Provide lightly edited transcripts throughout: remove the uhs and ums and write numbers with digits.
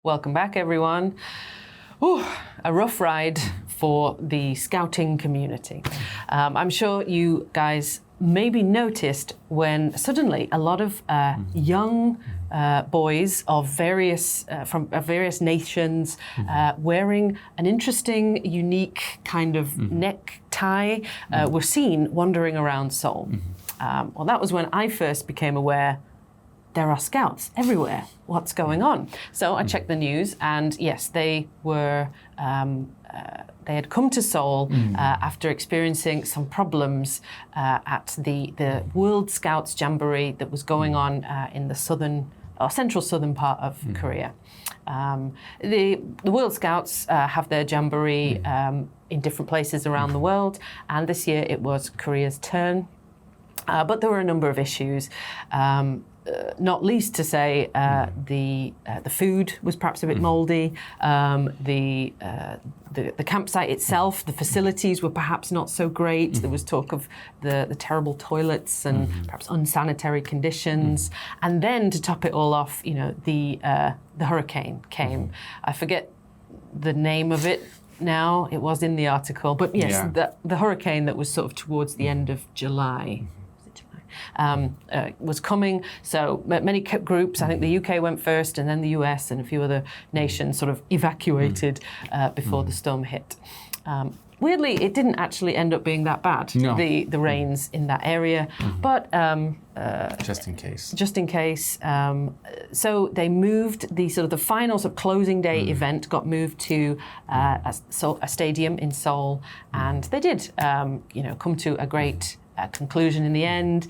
Welcome back, everyone. Ooh, a rough ride for the scouting community. I'm sure you guys maybe noticed when suddenly a lot of young boys of various from various nations wearing an interesting, unique kind of necktie were seen wandering around Seoul. Well, that was when I first became aware there are scouts everywhere. What's going on? So I checked the news, and yes, they were. They had come to Seoul after experiencing some problems at the World Scouts Jamboree that was going on in the central southern part of Korea. The World Scouts have their Jamboree in different places around the world, and this year it was Korea's turn. But there were a number of issues. Not least to say the food was perhaps a bit mouldy. The campsite itself, the facilities were perhaps not so great. There was talk of the terrible toilets and perhaps unsanitary conditions. And then to top it all off, the hurricane came. I forget the name of it now. It was in the article, but yes, the hurricane that was sort of towards the end of July. Was coming. So many groups, I think the UK went first, and then the US and a few other nations sort of evacuated before the storm hit. Weirdly, it didn't actually end up being that bad, the rains in that area, but just in case. Just in case. So they moved the final sort of closing day event got moved to a stadium in Seoul, and they did, come to a great conclusion in the end.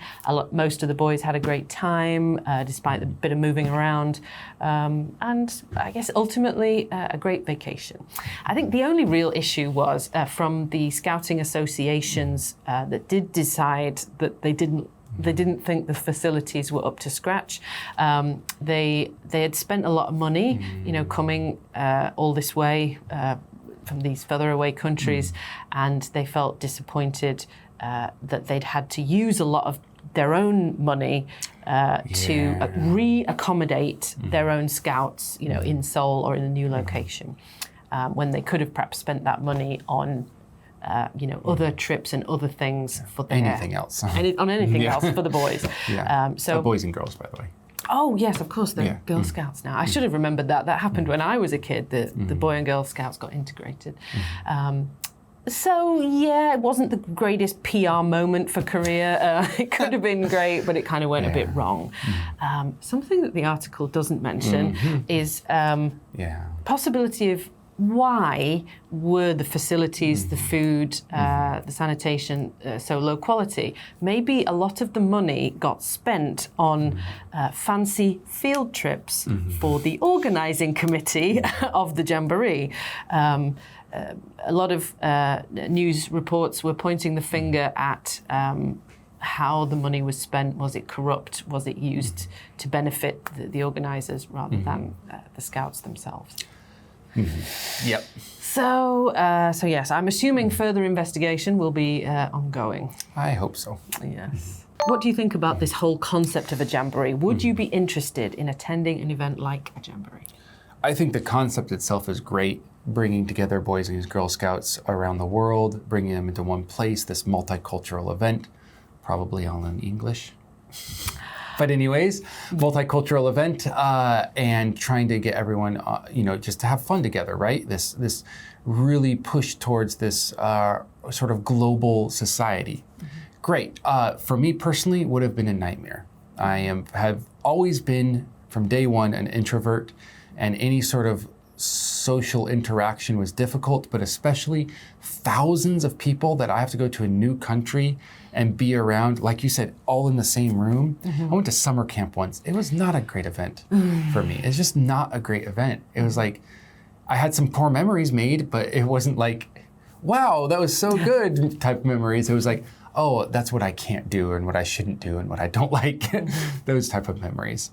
Most of the boys had a great time, despite a bit of moving around, and I guess ultimately a great vacation. I think the only real issue was from the scouting associations that did decide that they didn't think the facilities were up to scratch. They had spent a lot of money, coming all this way from these further away countries, and they felt disappointed that they'd had to use a lot of their own money to re-accommodate their own scouts, in Seoul or in a new location, when they could have perhaps spent that money on, other trips and other things for anything else. On anything else for the boys. So boys and girls, by the way. Oh yes, of course, they're Girl Scouts now. I should have remembered that. That happened when I was a kid. The Boy and Girl Scouts got integrated. So it wasn't the greatest PR moment for Korea. It could have been great, but it kind of went a bit wrong. Something that the article doesn't mention is possibility of why were the facilities, the food, the sanitation so low quality. Maybe a lot of the money got spent on fancy field trips for the organising committee of the Jamboree. A lot of news reports were pointing the finger at how the money was spent. Was it corrupt? Was it used to benefit the organisers rather than the scouts themselves? Yep. So yes, I'm assuming further investigation will be ongoing. I hope so. Yes. What do you think about this whole concept of a jamboree? Would you be interested in attending an event like a jamboree? I think the concept itself is great. Bringing together Boys and Girl Scouts around the world, bringing them into one place, this multicultural event, probably all in English. But anyways, multicultural event, and trying to get everyone, just to have fun together, right? This really push towards this sort of global society. Great. For me personally, would have been a nightmare. I have always been, from day one, an introvert, and any sort of social interaction was difficult, but especially thousands of people that I have to go to a new country and be around, like you said, all in the same room. I went to summer camp once. It was not a great event for me. It's just not a great event. It was like, I had some core memories made, but it wasn't like, wow, that was so good type memories. It was like, oh, that's what I can't do and what I shouldn't do and what I don't like, those type of memories.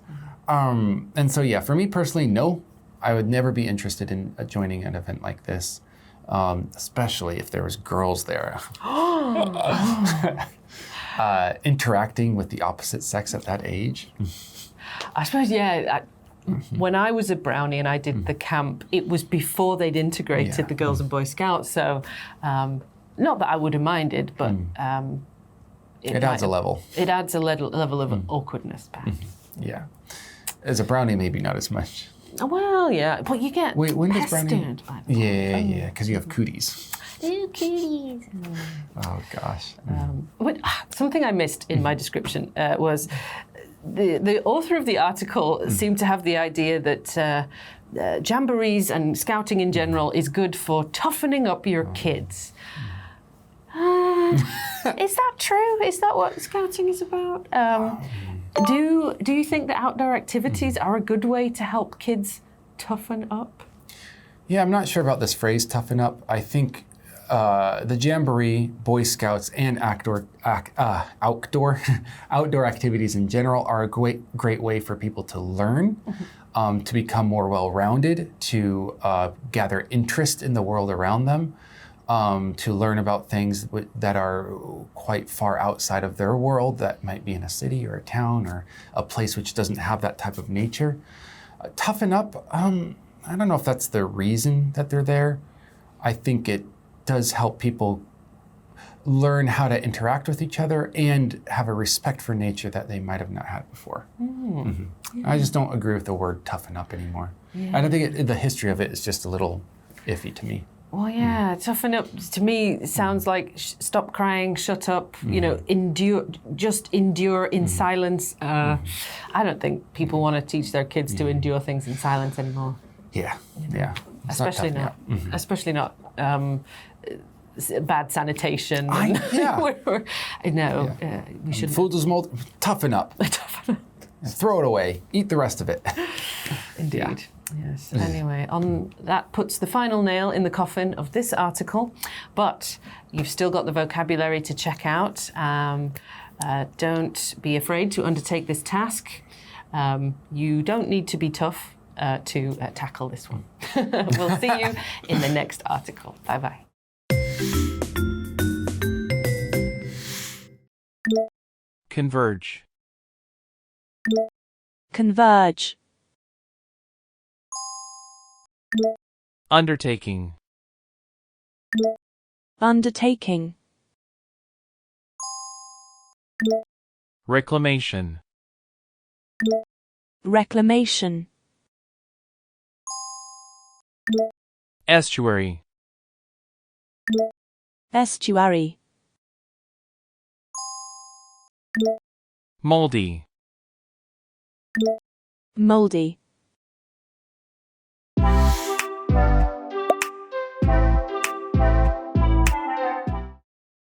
And so for me personally, no. I would never be interested in joining an event like this, especially if there was girls there. Interacting with the opposite sex at that age. I suppose, when I was a brownie and I did the camp, it was before they'd integrated the Girls and Boy Scouts. So, not that I would have minded, but it adds a level. It adds a level of awkwardness, perhaps. Yeah. As a brownie, maybe not as much. Well, yeah, but you get Wait, when does brownie? pestered by them. Yeah, because you have cooties. Ooh, cooties. Oh gosh. Something I missed in my description was the author of the article seemed to have the idea that jamborees and scouting in general is good for toughening up your kids. Is that true? Is that what scouting is about? Do you think that outdoor activities are a good way to help kids toughen up? Yeah, I'm not sure about this phrase, toughen up. I think the Jamboree, Boy Scouts, and outdoor activities in general are a great way for people to learn, to become more well-rounded, to gather interest in the world around them, to learn about things that are quite far outside of their world, that might be in a city or a town or a place which doesn't have that type of nature. Toughen up, I don't know if that's the reason that they're there. I think it does help people learn how to interact with each other and have a respect for nature that they might have not had before. I just don't agree with the word toughen up anymore. I don't think the history of it is just a little iffy to me. Well, yeah, toughen up to me sounds like stop crying, shut up, endure in silence. I don't think people want to teach their kids to endure things in silence anymore. Yeah. Especially not bad sanitation. We should. Food is toughen up. Throw it away. Eat the rest of it. Indeed. Yes. Anyway, that puts the final nail in the coffin of this article, but you've still got the vocabulary to check out. Don't be afraid to undertake this task. You don't need to be tough to tackle this one. We'll see you in the next article. Bye-bye. Converge. Converge. Undertaking. Undertaking. Reclamation. Reclamation. Estuary. Estuary. Moldy. Moldy.